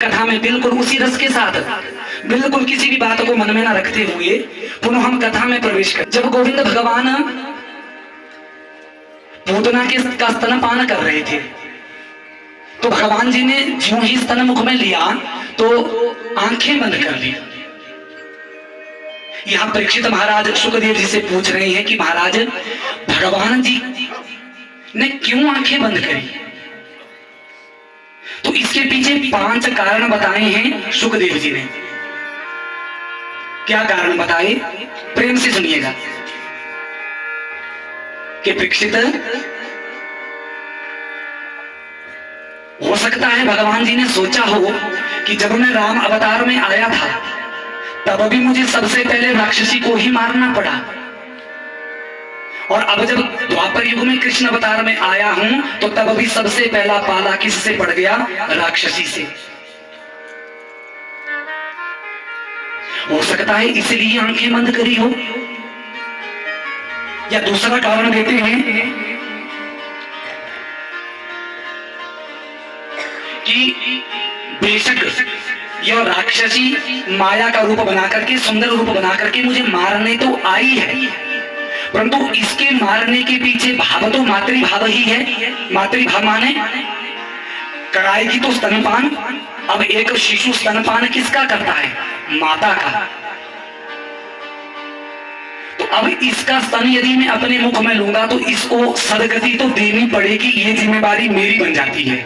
कथा में बिल्कुल उसी रस के साथ, बिल्कुल किसी भी बात को मन में न रखते हुए पुनः हम कथा में प्रवेश कर। जब गोविंद भगवान पूतना का स्तनपान कर रहे थे तो भगवान जी ने ज्यों ही स्तन मुख में लिया तो आंखें बंद कर ली। यहां परीक्षित महाराज सुखदेव जी से पूछ रहे हैं कि महाराज भगवान जी ने क्यों आंखें बंद करी? तो इसके पीछे 5 कारण बताए हैं सुखदेव जी ने। क्या कारण बताए, प्रेम से सुनिएगा। कि परीक्षित, हो सकता है भगवान जी ने सोचा हो कि जब मैं राम अवतार में आया था तब भी मुझे सबसे पहले राक्षसी को ही मारना पड़ा, और अब जब द्वापर युग में कृष्ण अवतार में आया हूं तो तब भी सबसे पहला पाला किससे पड़ गया? राक्षसी से। हो सकता है इसलिए आंखें बंद करी हो। या दूसरा कारण देते हैं कि बेशक यह राक्षसी माया का रूप बना करके, सुंदर रूप बना करके मुझे मारने तो आई है, परंतु इसके मारने के पीछे भाव तो मातृभाव ही है। मातृभाव माने कराएगी तो स्तनपान। अब एक शिशु स्तनपान किसका करता है? माता का। तो अब इसका स्तन यदि मैं अपने मुख में लूंगा तो इसको सदगति तो देनी पड़ेगी, ये जिम्मेदारी मेरी बन जाती है।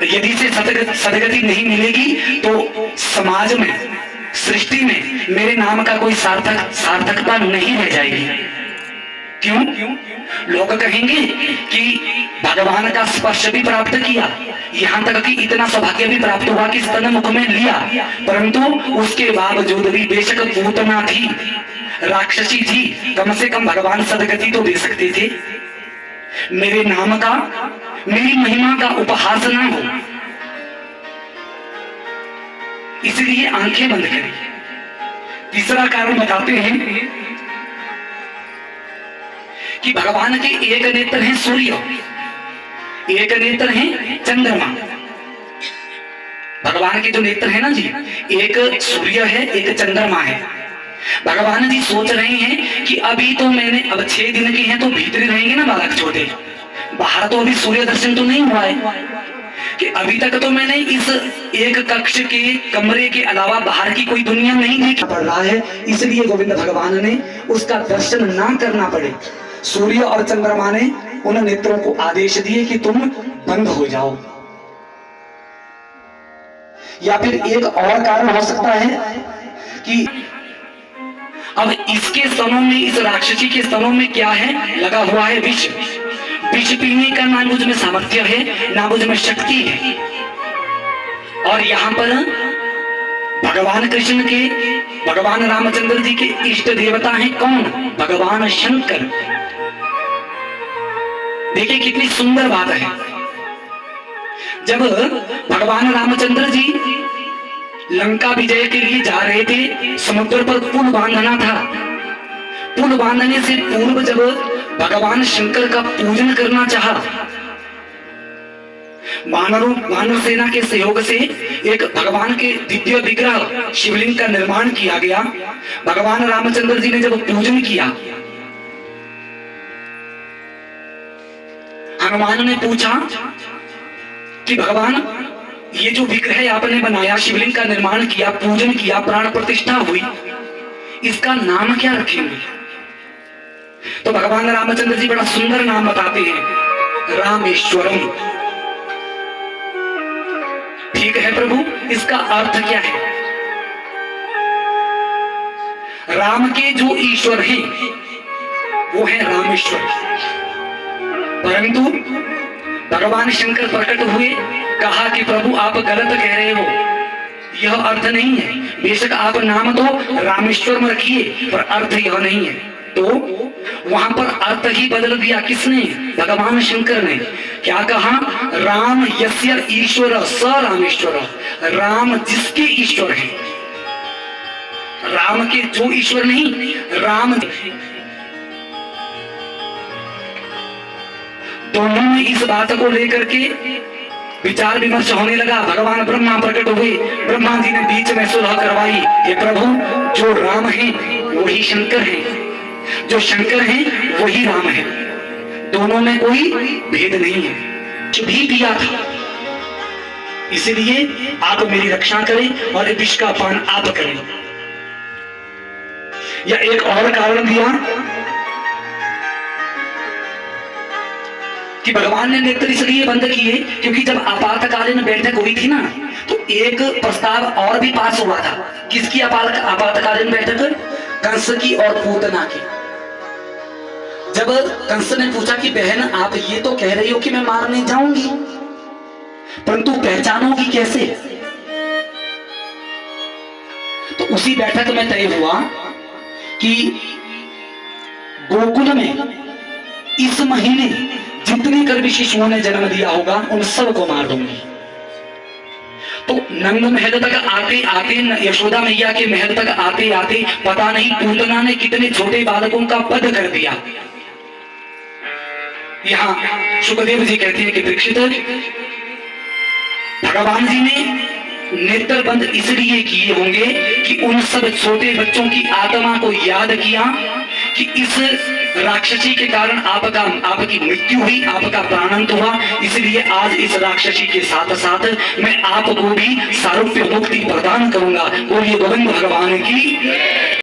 यदि से सदगति नहीं मिलेगी तो समाज में, सृष्टि में मेरे नाम का कोई सार्थकता नहीं रह जाएगी। क्यों? लोग कहेंगे कि भगवान का स्पर्श भी प्राप्त किया, यहां तक कि इतना सौभाग्य भी प्राप्त हुआ कि स्तन मुख में लिया, परंतु उसके बावजूद भी बेशक पूतना थी, राक्षसी थी, कम से कम भगवान सदगति तो दे सकते थे। मेरे नाम का, मेरी महिमा का उपहास ना हो, इसलिए आंखें बंद करी। तीसरा कारण बताते हैं कि भगवान के एक नेत्र हैं सूर्य, एक नेत्र हैं चंद्रमा। भगवान के जो नेत्र है ना जी, एक सूर्य है, एक चंद्रमा है। भगवान जी सोच रहे हैं कि अभी तो मैंने, अब 6 दिन के हैं तो भीतर रहेंगे ना बालक छोटे, बाहर तो अभी सूर्य दर्शन तो नहीं हुआ है, कि अभी तक तो मैंने इस एक कक्ष के कमरे के अलावा बाहर की कोई दुनिया नहीं देखी पड़ रहा है, इसलिए गोविंद भगवान ने उसका दर्शन ना करना पड़े, सूर्य और चंद्रमा ने उन नेत्रों को आदेश दिए कि तुम बंद हो जाओ। या फिर एक और कारण हो सकता है कि अब इसके स्तनों में, इस राक्षसी के स्तनों में क्या है? लगा हुआ है विष। विष पीने का ना मुझ में सामर्थ्य है, ना मुझ में शक्ति है। और यहाँ पर भगवान कृष्ण के, भगवान रामचंद्र जी के इष्ट देवता हैं कौन? भगवान शंकर। देखिए कितनी सुंदर बात है। जब भगवान रामचंद्र जी लंका विजय के लिए जा रहे थे, समुद्र पर पुल बांधना था। पुल बांधने से पूर्व जब भगवान शंकर का पूजन करना चाहा, वानर सेना के सहयोग से एक भगवान के दिव्य विग्रह शिवलिंग का निर्माण किया गया। भगवान रामचंद्र जी ने जब पूजन किया, हनुमान ने पूछा कि भगवान ये जो विग्रह आपने बनाया, शिवलिंग का निर्माण किया, पूजन किया, प्राण प्रतिष्ठा हुई, इसका नाम क्या रखेंगे? तो भगवान रामचंद्र जी बड़ा सुंदर नाम बताते हैं, रामेश्वरम। ठीक है प्रभु, इसका अर्थ क्या है? राम के जो ईश्वर हैं वो है रामेश्वर, परंतु भगवान शंकर प्रकट हुए, कहा कि प्रभु आप गलत कह रहे हो, यह अर्थ नहीं है। बेशक आप नाम तो रामेश्वर में रखिए, पर अर्थ यह नहीं है। तो वहां पर अर्थ ही बदल दिया। किसने? भगवान शंकर ने। क्या कहा? राम यस्य ईश्वर स रामेश्वर। राम जिसके ईश्वर है, राम के जो ईश्वर नहीं, राम। दोनों ने इस बात को लेकर के विचार विमर्श होने लगा। भगवान ब्रह्मा प्रकट हुए। ब्रह्मा जी ने बीच में सुलह करवाई। हे प्रभु, जो राम है वही शंकर है, जो शंकर है वही राम है, दोनों में कोई भेद नहीं है। कुछ भी दिया था, इसलिए आप मेरी रक्षा करें और विष का पान आप करें। या एक और कारण दिया कि भगवान ने नेत्र इसलिए बंद किए क्योंकि जब आपातकालीन बैठक हुई थी ना, तो एक प्रस्ताव और भी पास हुआ था। किसकी आपातकालीन बैठक? कंस की और पूतना की। जब कंस ने पूछा कि बहन, आप ये तो कह रही हो कि मैं मारने जाऊंगी, परंतु पहचानोगी कैसे? तो उसी बैठक में तय हुआ कि गोकुल में इस महीने जितने गर्भ शिशुओं ने जन्म दिया होगा उन सबको मार दूंगी। तो नंद महल तक आते आते, यशोदा मैया के महल तक आते आते पता नहीं पूतना ने कितने छोटे बालकों का वध कर दिया। यहाँ सुखदेव जी कहते हैं कि दीक्षित, भगवान जी ने नेत्र बंद इसलिए किए होंगे कि उन सब छोटे बच्चों की आत्मा को याद किया कि इस राक्षसी के कारण आपकी मृत्यु हुई, आपका प्राणांत हुआ, इसलिए आज इस राक्षसी के साथ साथ मैं आपको भी सारूप्य मुक्ति प्रदान करूंगा। बोलिए गोविंद भगवान की।